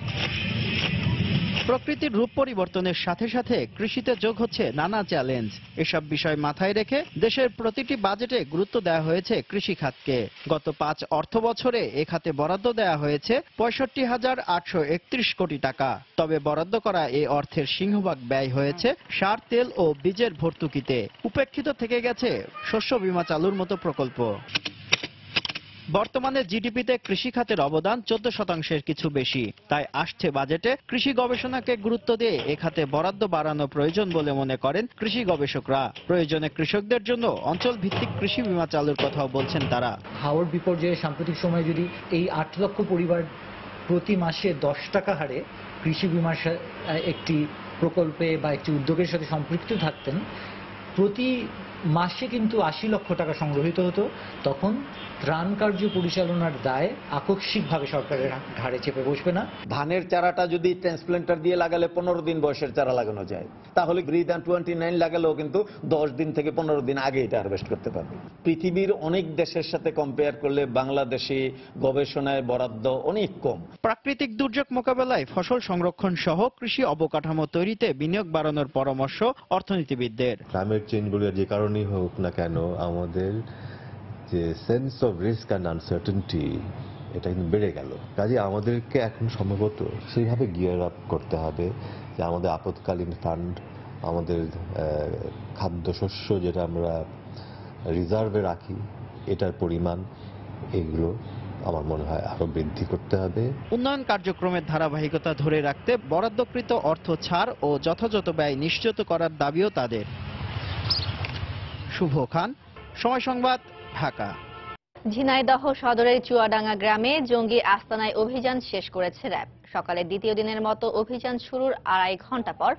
প্রকৃতির রূপ পরিবর্তনের সাথে সাথে কৃষিতে যোগ হচ্ছে নানা চ্যালেঞ্জ। এসব বিষয় মাথায় রেখে দেশের প্রতিটি বাজেটে গুরুত্ব দেওয়া হয়েছে কৃষি খাতকে। গত 5 অর্থ বছরে এ খাতে বরাদ্দ দেওয়া হয়েছে 65,831 কোটি টাকা। তবে বরাদ্দ করা এই অর্থের সিংহভাগ ব্যয় হয়েছে সার, তেল ও বীজের ভর্তুকিতে। উপেক্ষিত থেকে গেছে শস্য বীমা চালুর মতো প্রকল্প। বর্তমানে জিডিপিতে কৃষি খাতের অবদান 14% কিছু বেশি। তাই আসছে বাজেটে কৃষি গবেষণাকে গুরুত্ব দিয়ে এ খাতে বরাদ্দ বাড়ানো প্রয়োজন বলে মনে করেন কৃষি গবেষকরা। প্রয়োজনে কৃষকদের জন্য অঞ্চল ভিত্তিক কৃষি বীমা চালুর কথাও বলছেন তারা।
হাওড় বিপর্যয়ে সাম্প্রতিক সময়ে যদি এই 8 লক্ষ পরিবার প্রতি মাসে 10 টাকা হারে কৃষি বীমার একটি প্রকল্পে বা একটি উদ্যোগের সাথে সম্পৃক্ত থাকতেন, প্রতি মাসে কিন্তু 80 লক্ষ টাকা সংগ্রহিত হতো। তখন ত্রাণ কার্য পরিচালনার দায় আকস্মিকভাবে সরকারের ঘাড়ে চেপে বসবে না।
ধানের চারাটা যদি ট্রান্সপ্লান্টার দিয়ে লাগালে 15 দিন বয়সের চারা লাগানো যায়, তাহলে গ্রিদান 29 লাগালেও কিন্তু 10 দিন থেকে 15 দিন আগে এটা হারভেস্ট করতে পারবে। পৃথিবীর অনেক দেশের সাথে কম্পেয়ার করলে বাংলাদেশে গবেষণায় বরাদ্দ অনেক কম।
প্রাকৃতিক দুর্যোগ মোকাবেলায় ফসল সংরক্ষণ সহ কৃষি অবকাঠামো তৈরিতে বিনিয়োগ বাড়ানোর পরামর্শ অর্থনীতিবিদদের।
ক্লাইমেট চেঞ্জগুলো যে কারণেই হোক না কেন, আমাদের যে sense of risk and uncertainty এটা কিন্তু বেড়ে গেল। কাজে আমাদেরকে এখন সম্ভবত সেইভাবে গিয়ার আপ করতে হবে যে আমাদের আপৎকালীন ফান্ড, আমাদের খাদ্যশস্য যেটা আমরা রিজার্ভে রাখি, এটার পরিমাণ, এগুলো আমার মনে হয় আরো বৃদ্ধি করতে হবে।
উন্নয়ন কার্যক্রমের ধারাবাহিকতা ধরে রাখতে বরাদ্দকৃত অর্থ ছাড় ও যথাযথ ব্যয় নিশ্চিত করার দাবিও তাদের। শুভ খান, সময় সংবাদ, ঢাকা।
ঝিনাইদহ সদরের চুয়াডাঙ্গা গ্রামে জঙ্গি আস্তানায় অভিযান শেষ করেছে র্যাব। সকালে দ্বিতীয় দিনের মতো অভিযান শুরুর 2.5 ঘন্টা পর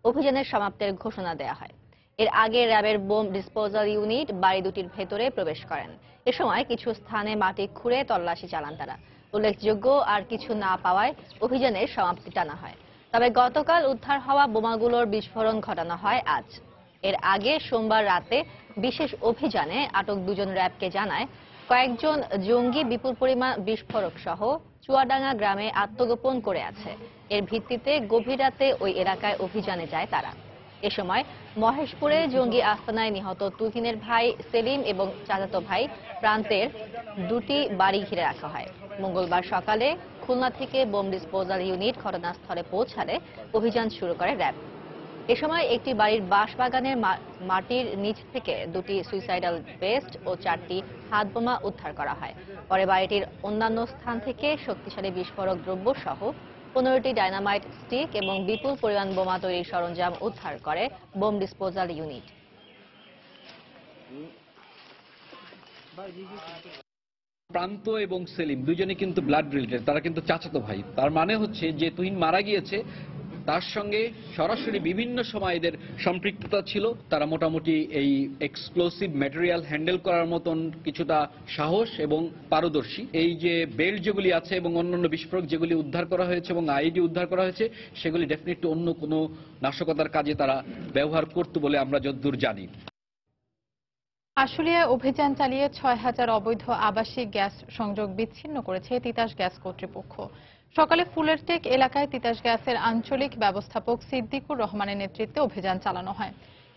অভিযানের সমাপ্তির ঘোষণা দেওয়া হয়। এর আগে র্যাবের বোম ডিসপোজাল ইউনিট বাড়ি দুটির ভেতরে প্রবেশ করেন। এ সময় কিছু স্থানে মাটি খুঁড়ে তল্লাশি চালান তারা। উল্লেখযোগ্য আর কিছু না পাওয়ায় অভিযানের সমাপ্তি টানা হয়। তবে গতকাল উদ্ধার হওয়া বোমাগুলোর বিস্ফোরণ ঘটানো হয় আজ। এর আগে সোমবার রাতে বিশেষ অভিযানে আটক 2 জন র্যাবকে জানায় কয়েকজন জঙ্গি বিপুল পরিমাণ বিস্ফোরক সহ চুয়াডাঙ্গা গ্রামে আত্মগোপন করে আছে। এর ভিত্তিতে গভীর রাতে ওই এলাকায় অভিযানে যায় তারা। এ সময় মহেশপুরে জঙ্গি আস্তানায় নিহত তুহিনের ভাই সেলিম এবং চাচাতো ভাই প্রান্তের 2টি বাড়ি ঘিরে রাখা হয়। মঙ্গলবার সকালে খুলনা থেকে বোম ডিসপোজাল ইউনিট ঘটনাস্থলে পৌঁছালে অভিযান শুরু করে র্যাব। এ সময় একটি বাড়ির বাঁশবাগানের মাটির নিচ থেকে 2টি সুইসাইডাল ভেস্ট ও 4টি হাতবোমা উদ্ধার করা হয়। পরে বাড়িটির অন্যান্য স্থান থেকে শক্তিশালী বিস্ফোরক দ্রব্য সহ 15টি ডায়নামাইট স্টিক এবং বিপুল পরিমাণ বোমা তৈরির সরঞ্জাম উদ্ধার করে বোম ডিসপোজাল ইউনিট।
প্রান্ত এবং সেলিম দুজনে কিন্তু ব্লাড রিলেটেড, তারা কিন্তু চাচাতো ভাই। তার মানে হচ্ছে যে তুহিন মারা গিয়েছে, তার সঙ্গে সরাসরি বিভিন্ন সময় এদের সম্পৃক্ততা ছিল। তারা মোটামুটি এই এক্সপ্লোসিভ ম্যাটেরিয়াল হ্যান্ডেল করার মতন কিছুটা সাহস এবং পারদর্শী। এই যে বেল্ট যেগুলি আছে এবং অন্যান্য বিস্ফোরক যেগুলি উদ্ধার করা হয়েছে এবং আইডি উদ্ধার করা হয়েছে, সেগুলি ডেফিনেটলি অন্য কোনো নাশকতার কাজে তারা ব্যবহার করত বলে আমরা যতদূর জানি।
আশুলিয়ায় অভিযান চালিয়ে 6,000 অবৈধ আবাসিক গ্যাস সংযোগ বিচ্ছিন্ন করেছে তিতাস গ্যাস কর্তৃপক্ষ। সকালে ফুলের টেক এলাকায় তিতাস গ্যাসের আঞ্চলিক ব্যবস্থাপক সিদ্দিকুর রহমানের নেতৃত্বে অভিযান চালানো হয়।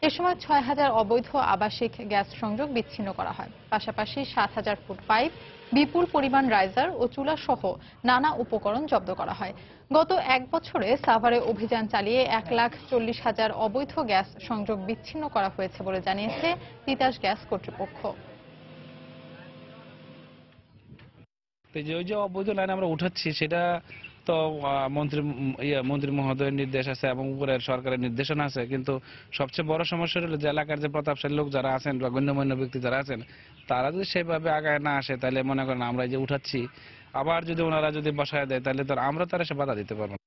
এ সময় ৬,০০০ অবৈধ আবাসিক গ্যাস সংযোগ বিচ্ছিন্ন করা হয়। পাশাপাশি ৭,০০০ ফুট পাইপ, বিপুল পরিমাণ রাইজার ও চুলা সহ নানা উপকরণ জব্দ করা হয়। গত এক বছরে সাভারে অভিযান চালিয়ে ১,৪০,০০০ অবৈধ গ্যাস সংযোগ বিচ্ছিন্ন করা হয়েছে বলে জানিয়েছে তিতাস গ্যাস কর্তৃপক্ষ।
ওই যে অবৈধ লাইন আমরা উঠাচ্ছি সেটা তো মন্ত্রী মহোদয়ের নির্দেশ আছে এবং উপরের সরকারের নির্দেশনা আছে, কিন্তু সবচেয়ে বড় সমস্যা হলো যে এলাকার যে প্রতাপশালী লোক যারা আছেন বা গণ্যমান্য ব্যক্তি যারা আছেন তারা যদি সেভাবে আগায় না আসে তাহলে মনে করেন আমরা যে উঠাচ্ছি আবার যদি ওনারা যদি বসায় দেয় তাহলে তো আমরা তারা সে বাধা দিতে পারবো না।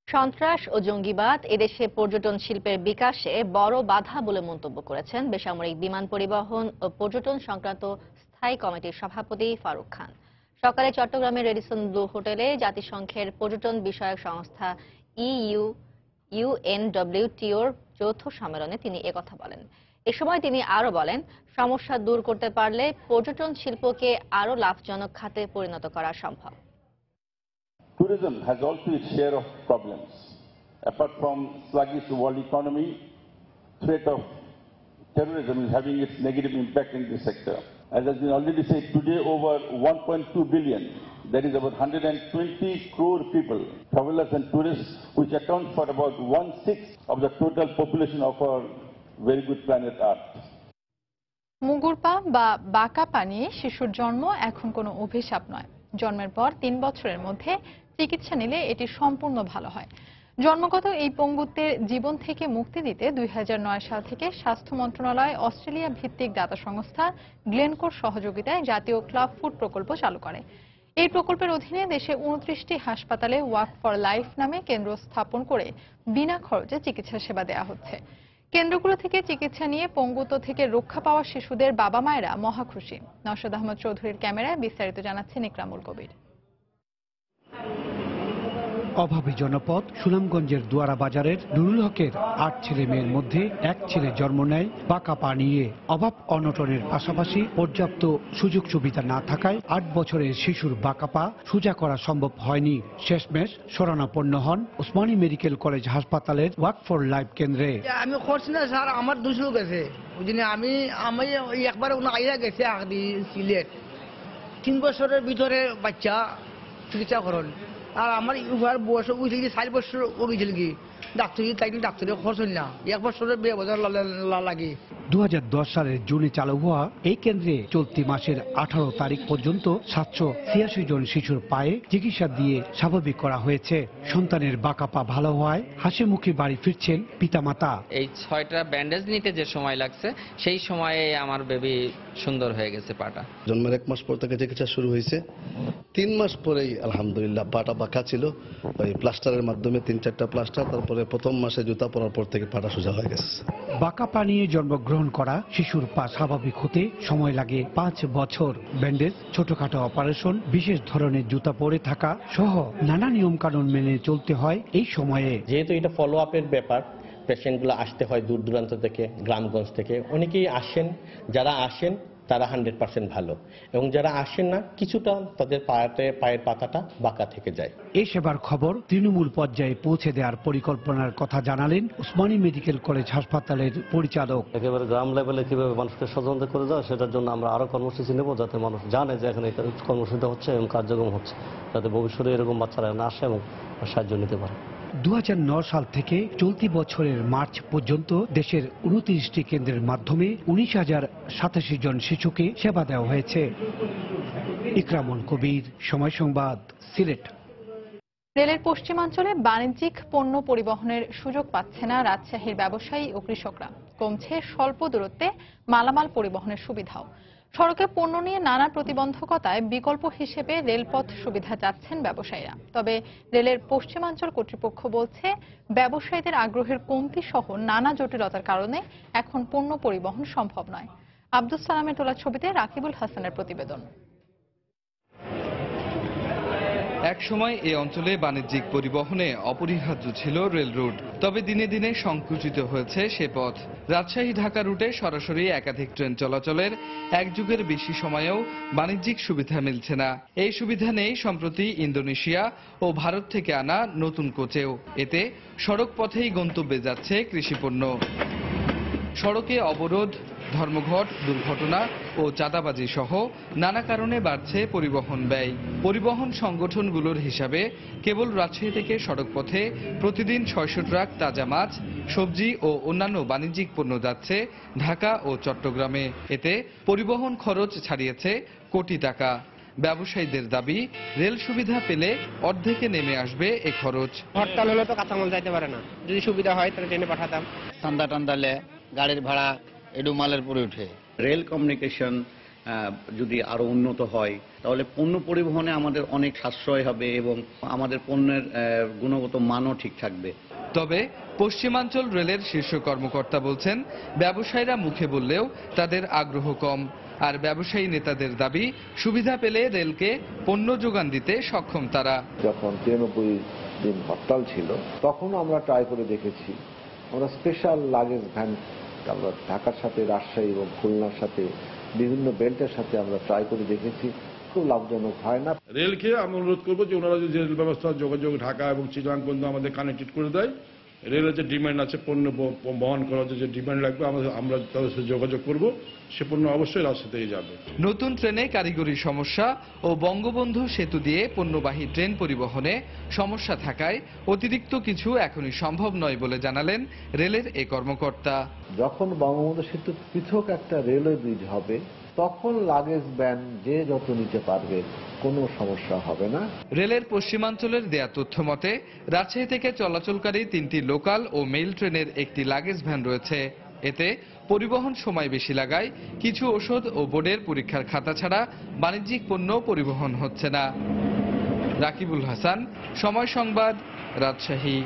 সন্ত্রাস ও জঙ্গিবাদ এদেশে পর্যটন শিল্পের বিকাশে বড় বাধা বলে মন্তব্য করেছেন বেসামরিক বিমান পরিবহন ও পর্যটন সংক্রান্ত স্থায়ী কমিটির সভাপতি ফারুক খান। সকালে চট্টগ্রামের রেডিসন ব্লু হোটেলে জাতিসংঘের পর্যটন বিষয়ক সংস্থা ইউএনডব্লিউটিওর যৌথ সম্মেলনে তিনি একথা বলেন। এ সময় তিনি আরো বলেন, সমস্যা দূর করতে পারলে পর্যটন শিল্পকে আরো লাভজনক খাতে পরিণত করা সম্ভব।
Tourism has also its share of problems. Apart from sluggish world economy, threat of terrorism is having its negative impact in this sector. As has been already said, today over 1.2 billion, that is about 120 crore people, travelers and tourists, which account for about 1/6 of the total population of our very good planet Earth.
মুগুর পা বা বাঁকা পা নিয়ে শিশুর জন্ম এখন কোনো অভিশাপ নয়। জন্মের পর ৩ বছরের মধ্যে চিকিৎসা নিলে এটি সম্পূর্ণ ভালো হয়। জন্মগত এই পঙ্গুত্বের জীবন থেকে মুক্তি দিতে ২০০৯ সাল থেকে স্বাস্থ্য মন্ত্রণালয় অস্ট্রেলিয়া ভিত্তিক দাতা সংস্থা গ্লেনকোর সহযোগিতায় জাতীয় ক্লাব ফুড প্রকল্প চালু করে। এই প্রকল্পের অধীনে দেশে ২৯টি হাসপাতালে ওয়াক ফর লাইফ নামে কেন্দ্র স্থাপন করে বিনা খরচে চিকিৎসা সেবা দেওয়া হচ্ছে। কেন্দ্রগুলো থেকে চিকিৎসা নিয়ে পঙ্গুত্ব থেকে রক্ষা পাওয়া শিশুদের বাবা মায়েরা মহা খুশি। নওশাদ আহমদ চৌধুরীর ক্যামেরায় বিস্তারিত জানাচ্ছেন ইকরামুল কবির।
অভাবী জনপদ সুনামগঞ্জের দুয়ারা বাজারের নুরুল হকের ৮ ছেলে মেয়ের মধ্যে এক ছেলে জন্ম নেয় বাঁকা পা নিয়ে। অভাব অনটনের পাশাপাশি পর্যাপ্ত সুযোগ সুবিধা না থাকায় ৮ বছরের শিশুর বাঁকা পা সোজা করা সম্ভব হয়নি। শেষমেশ শরণাপন্ন হন ওসমানী মেডিকেল কলেজ হাসপাতালের ওয়াক ফর লাইফ কেন্দ্রে।
আমি করছি না স্যার, আমার দুশো গেছে ওই জন্য আমি একবার আইয়া গেছে আগদি সিলেট ৩ বছরের ভিতরে বাচ্চা চিকিৎসা করেন। আর আমার উহার বয়স উঠে গিয়ে ৪ বছর গেছিল কি ডাক্তারি খরচ না ১ বছরের ২ বছর লাগে।
২০১০ সালের জুনে চালু হওয়া এই কেন্দ্রে চলতি মাসের ১৮ তারিখ পর্যন্ত ৭৮৬ জন শিশুর পায়ে চিকিৎসা দিয়ে স্বাভাবিক করা হয়েছে। সন্তানের বাঁকা পা ভালো হওয়ায় হাসি মুখে বাড়ি ফিরছেন পিতামাতা।
এই ৬টা ব্যান্ডেজ নিতে যে সময় লাগছে সেই সময়ে আমার বেবি সুন্দর হয়ে গেছে পাটা।
জন্মের ১ মাস পর থেকে চিকিৎসা শুরু হয়েছে। ৩ মাস পরেই আলহামদুলিল্লাহ পাটা বাঁকা ছিল, ওই প্লাস্টারের মাধ্যমে ৩-৪টা প্লাস্টার, তারপরে প্রথম মাসে জুতা পরার পর থেকে পাটা সোজা হয়ে গেছে।
বাঁকা পা নিয়ে জন্মগ্রহণ করা শিশুর পা স্বাভাবিক হতে সময় লাগে ৫ বছর। ব্যান্ডেজ, ছোটখাটো অপারেশন, বিশেষ ধরনের জুতা পরে থাকা সহ নানা নিয়ম কানুন মেনে চলতে হয় এই সময়ে।
যেহেতু এটা ফলো আপের ব্যাপার, পেশেন্টগুলো আসতে হয় দূর দূরান্ত থেকে, গ্রামগঞ্জ থেকে। অনেকেই আসেন, যারা আসেন তারা 100% ভালো, এবং যারা আসেন না কিছুটা তাদের পায়ের পাতাটা বাঁকা থেকে যায়।
এই সেবার খবর তৃণমূল পর্যায়ে পৌঁছে দেওয়ার পরিকল্পনার কথা জানালেন ওসমানী মেডিকেল কলেজ হাসপাতালের পরিচালক।
একেবারে গ্রাম লেভেলে কিভাবে মানুষকে সচেতন করে দেওয়া, সেটার জন্য আমরা আরো কর্মসূচি নেব, যাতে মানুষ জানে যে এখানে কর্মসূচি হচ্ছে এবং কার্যক্রম হচ্ছে, যাতে ভবিষ্যতে এরকম বাচ্চারা না আসে এবং সাহায্য নিতে পারে। ২০০৯ সাল থেকে চলতি বছরের মার্চ পর্যন্ত দেশের ২৯টি কেন্দ্রের মাধ্যমে ১৯,০৮৭ জন শিশুকে সেবা দেওয়া হয়েছে। ইকরামুল কবির, সময় সংবাদ, সিলেট।
রেলের পশ্চিমাঞ্চলে বাণিজ্যিক পণ্য পরিবহনের সুযোগ পাচ্ছে না রাজশাহীর ব্যবসায়ী ও কৃষকরা। কমছে স্বল্প দূরত্বে মালামাল পরিবহনের সুবিধাও। সড়কে পণ্য নিয়ে নানা প্রতিবন্ধকতায় বিকল্প হিসেবে রেলপথ সুবিধা চাচ্ছেন ব্যবসায়ীরা। তবে রেলের পশ্চিমাঞ্চল কর্তৃপক্ষ বলছে, ব্যবসায়ীদের আগ্রহের কমতি সহ নানা জটিলতার কারণে এখন পণ্য পরিবহন সম্ভব নয়। আব্দুস সালামের তোলা ছবিতে রাকিবুল হাসানের প্রতিবেদন।
একসময় এই অঞ্চলে বাণিজ্যিক পরিবহনে অপরিহার্য ছিল রেল রুট, তবে দিনে দিনে সংকুচিত হয়েছে সে পথ। রাজশাহী ঢাকা রুটে সরাসরি একাধিক ট্রেন চলাচলের এক যুগের বেশি সময়েও বাণিজ্যিক সুবিধা মিলছে না। এই সুবিধা নেই সম্প্রতি ইন্দোনেশিয়া ও ভারত থেকে আনা নতুন কোচেও। এতে সড়ক পথেই গন্তব্যে যাচ্ছে কৃষিপণ্য। সড়কে অবরোধ, ধর্মঘট, দুর্ঘটনা ও চাঁদাবাজি সহ নানা কারণে বাড়ছে পরিবহন ব্যয়। পরিবহন সংগঠনগুলোর হিসাবে কেবল রাজশাহী থেকে সড়কপথে প্রতিদিন 600 ট্রাক তাজা মাছ, সবজি ও অন্যান্য বাণিজ্যিক পণ্য যাচ্ছে ঢাকা ও চট্টগ্রামে। এতে পরিবহন খরচ ছাড়িয়েছে কোটি টাকা। ব্যবসায়ীদের দাবি, রেল সুবিধা পেলে অর্ধেকে নেমে আসবে এ খরচ।
হরতাল হলে তো কাঁচামাল যাইতে পারে না, যদি সুবিধা হয় তাহলে ট্রেনে পাঠাতাম।
ঠান্ডা ঠান্ডালে গাড়ির ভাড়া একটু মালের পরে উঠে।
রেল কমিউনিকেশন যদি আরো উন্নত হয় তাহলে পণ্য পরিবহনে আমাদের অনেক সাশ্রয় হবে এবং আমাদের পণ্যের গুণগত মানও ঠিক থাকবে।
তবে পশ্চিমাঞ্চল রেলের শীর্ষ কর্মকর্তা বলছেন, ব্যবসায়ীরা মুখে বললেও তাদের আগ্রহ কম। আর ব্যবসায়ী নেতাদের দাবি, সুবিধা পেলে রেলকে পণ্য যোগান দিতে সক্ষম তারা।
যখন 93 দিন হরতাল ছিল তখন আমরা ট্রাই করে দেখেছি, আমরা স্পেশাল লাগেজ ভ্যান আমরা ঢাকার সাথে রাজশাহী এবং খুলনার সাথে বিভিন্ন বেল্টের সাথে আমরা ট্রাই করে দেখেছি, খুব লাভজনক হয় না।
রেলকে আমি অনুরোধ করবো যে ওনারা যদি রেল ব্যবস্থা যোগাযোগ ঢাকা এবং চিটাগাং পর্যন্ত আমাদের কানেক্টেড করে দেয়, রেলের যে ডিমান্ড আছে পণ্য বহন করার যে ডিমান্ড লাগবে আমরা তাদের সাথে যোগাযোগ করব, সে পণ্য অবশ্যই রাজশাহী থেকে যাবে।
নতুন ট্রেনে কারিগরি সমস্যা ও বঙ্গবন্ধু সেতু দিয়ে পণ্যবাহী ট্রেন পরিবহনে সমস্যা থাকায় অতিরিক্ত কিছু এখনই সম্ভব নয় বলে জানালেন রেলের এই কর্মকর্তা।
যখন বঙ্গবন্ধু সেতু পৃথক একটা রেলওয়ে ব্রিজ হবে তখন লাগেজ ভ্যান যে যত নিতে পারবে, কোনো সমস্যা হবে না।
রেলের পশ্চিমাঞ্চলের দেয়া তথ্য মতে রাজশাহী থেকে চলাচলকারী 3টি লোকাল ও মেইল ট্রেনের একটি লাগেজ ভ্যান রয়েছে। এতে পরিবহন সময় বেশি লাগায় কিছু ওষুধ ও বোর্ডের পরীক্ষার খাতা ছাড়া বাণিজ্যিক পণ্য পরিবহন হচ্ছে না। রাকিবুল হাসান, সময় সংবাদ, রাজশাহী।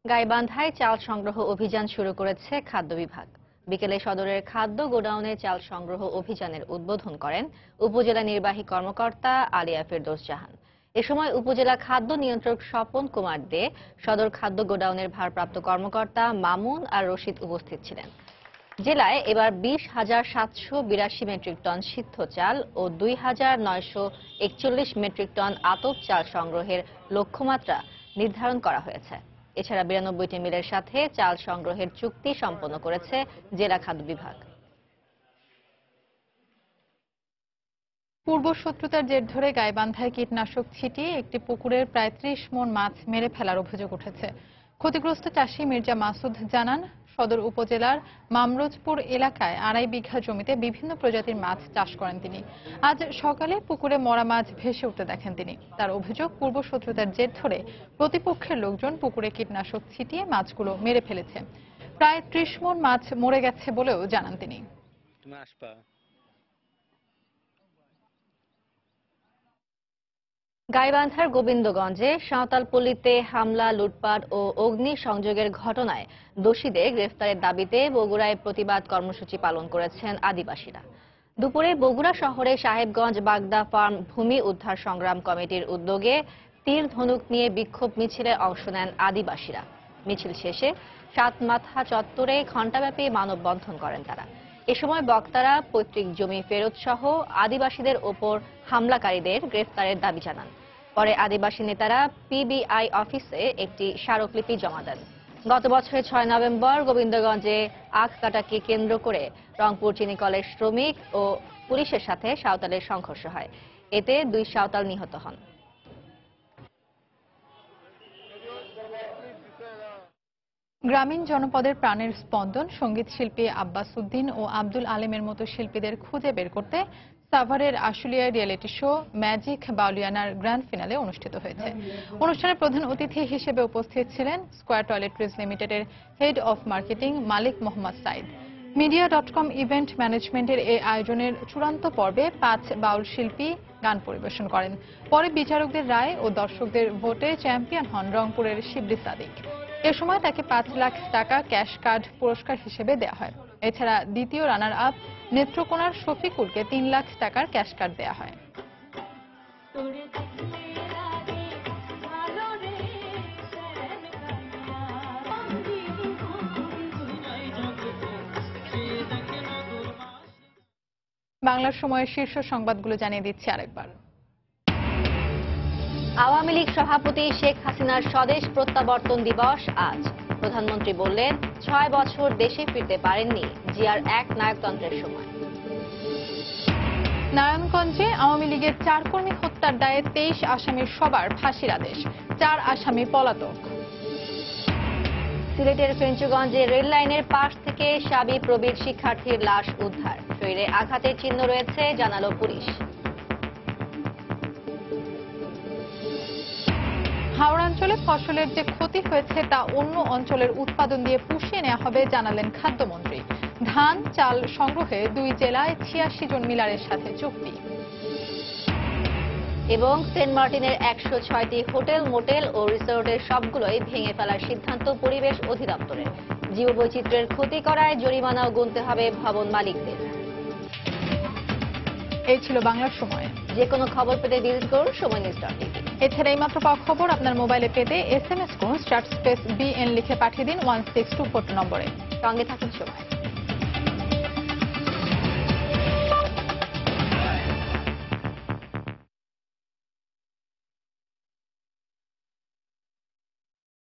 গাইবান্ধায় চাল সংগ্রহ অভিযান শুরু করেছে খাদ্য বিভাগ। বিকেলে সদরের খাদ্য গোডাউনে চাল সংগ্রহ অভিযানের উদ্বোধন করেন উপজেলা নির্বাহী কর্মকর্তা আলিয়া ফেরদৌস জাহান। এ সময় উপজেলা খাদ্য নিয়ন্ত্রক স্বপন কুমার দে, সদর খাদ্য গোডাউনের ভারপ্রাপ্ত কর্মকর্তা মামুন আর রশিদ উপস্থিত ছিলেন। জেলায় এবার 20,782 মেট্রিক টন সিদ্ধ চাল ও 2,941 মেট্রিক টন আতপ চাল সংগ্রহের লক্ষ্যমাত্রা নির্ধারণ করা হয়েছে। এছাড়া 92টি মিলের সাথে চাল সংগ্রহের চুক্তি সম্পন্ন করেছে জেলা খাদ্য বিভাগ।
পূর্বশত্রুতার জের ধরে গাইবান্ধায় কীটনাশক ছিটিয়ে একটি পুকুরের প্রায় 30 মণ মাছ মেরে ফেলার অভিযোগ উঠেছে। ক্ষতিগ্রস্ত চাষী মির্জা মাসুদ জানান, সদর উপজেলার মামরোজপুর এলাকায় 2.5 বিঘা জমিতে বিভিন্ন প্রজাতির মাছ চাষ করেন তিনি। আজ সকালে পুকুরে মরা মাছ ভেসে উঠতে দেখেন তিনি। তার অভিযোগ, পূর্বশত্রুতার জের ধরে প্রতিপক্ষের লোকজন পুকুরে কীটনাশক ছিটিয়ে মাছগুলো মেরে ফেলেছে। প্রায় 30 মণ মাছ মরে গেছে বলেও জানান তিনি।
গাইবান্ধার গোবিন্দগঞ্জে সাঁওতালপল্লীতে হামলা, লুটপাট ও অগ্নি সংযোগের ঘটনায় দোষীদের গ্রেফতারের দাবিতে বগুড়ায় প্রতিবাদ কর্মসূচি পালন করেছেন আদিবাসীরা। দুপুরে বগুড়া শহরে সাহেবগঞ্জ বাগদা ফার্ম ভূমি উদ্ধার সংগ্রাম কমিটির উদ্যোগে তীর ধনুক নিয়ে বিক্ষোভ মিছিলে অংশ নেন আদিবাসীরা। মিছিল শেষে সাতমাথা চত্বরে ঘণ্টাব্যাপী মানববন্ধন করেন তারা। এ সময় বক্তারা পৈতৃক জমি ফেরত সহ আদিবাসীদের ওপর হামলাকারীদের গ্রেফতারের দাবি জানান। পরে আদিবাসী নেতারা পিবিআই অফিসে একটি স্মারকলিপি জমা দেন। গত বছরের 6 নভেম্বর গোবিন্দগঞ্জে আখ কাটাকে কেন্দ্র করে রংপুর চিনি কলের শ্রমিক ও পুলিশের সাথে সাঁওতালের সংঘর্ষ হয়। এতে 2 সাঁওতাল নিহত হন।
গ্রামীণ জনপদের প্রাণের স্পন্দন সঙ্গীত শিল্পী আব্বাস উদ্দিন ও আব্দুল আলেমের মতো শিল্পীদের খুঁজে বের করতে সাভারের আশুলিয়ায় রিয়েলিটি শো ম্যাজিক বাউলিয়ানার গ্র্যান্ড ফিনালে অনুষ্ঠিত হয়েছে। অনুষ্ঠানে প্রধান অতিথি হিসেবে উপস্থিত ছিলেন স্কয়ার টয়লেট্রিজ লিমিটেডের head of marketing Malik Mohammad Said. মিডিয়া.com ইভেন্ট ম্যানেজমেন্টের এই আয়োজনের চূড়ান্ত পর্বে 5 বাউল শিল্পী গান পরিবেশন করেন। পরে বিচারকদের রায় ও দর্শকদের ভোটে চ্যাম্পিয়ন হন রংপুরের শিবলি সাদিক। এ সময় তাকে 5 লাখ টাকা ক্যাশ কার্ড পুরস্কার হিসেবে দেওয়া হয়। এছাড়া দ্বিতীয় রানার আপ নেত্রকোনার শফিকুলকে 3 লাখ টাকার ক্যাশ কার্ড দেওয়া হয়। বাংলার সময়ের শীর্ষ সংবাদগুলো জানিয়ে দিচ্ছি আরেকবার।
আওয়ামী লীগ সভাপতি শেখ হাসিনার স্বদেশ প্রত্যাবর্তন দিবস আজ। প্রধানমন্ত্রী বললেন 6 বছর দেশে ফিরতে পারেননি জিয়ার এক নায়কতন্ত্রের সময়।
নারায়ণগঞ্জে আওয়ামী লীগের 4 কর্মী হত্যার দায়ে 23 আসামির সবার ফাঁসির আদেশ, 4 আসামি পলাতক।
সিলেটের ফেঞ্চুগঞ্জে রেল লাইনের পাশ থেকে শাবি প্রবীর শিক্ষার্থীর লাশ উদ্ধার, শরীরে আঘাতের চিহ্ন রয়েছে জানালো পুলিশ।
হাওড়াঞ্চলে ফসলের যে ক্ষতি হয়েছে তা অন্য অঞ্চলের উৎপাদন দিয়ে পুষিয়ে নেওয়া হবে জানালেন খাদ্যমন্ত্রী। ধান চাল সংগ্রহে 2 জেলায় 86 জন মিলারের সাথে চুক্তি।
এবং সেন্ট মার্টিনের 106টি হোটেল মোটেল ও রিসোর্টের সবগুলোই ভেঙে ফেলার সিদ্ধান্ত পরিবেশ অধিদপ্তরের। জীববৈচিত্র্যের ক্ষতি করায় জরিমানাও গুনতে হবে ভবন মালিকদের।
এই ছিল বাংলার সময়।
যে কোনো খবর পেতে ভিজিট করুন সময়নিউজ.টিভি।
এছাড়া এই মাত্র পাওয়া খবর আপনার মোবাইলে পেতে SMS করুন *BN লিখে পাঠিয়ে দিন 16242 নম্বরে।
সঙ্গে থাকুন সময়।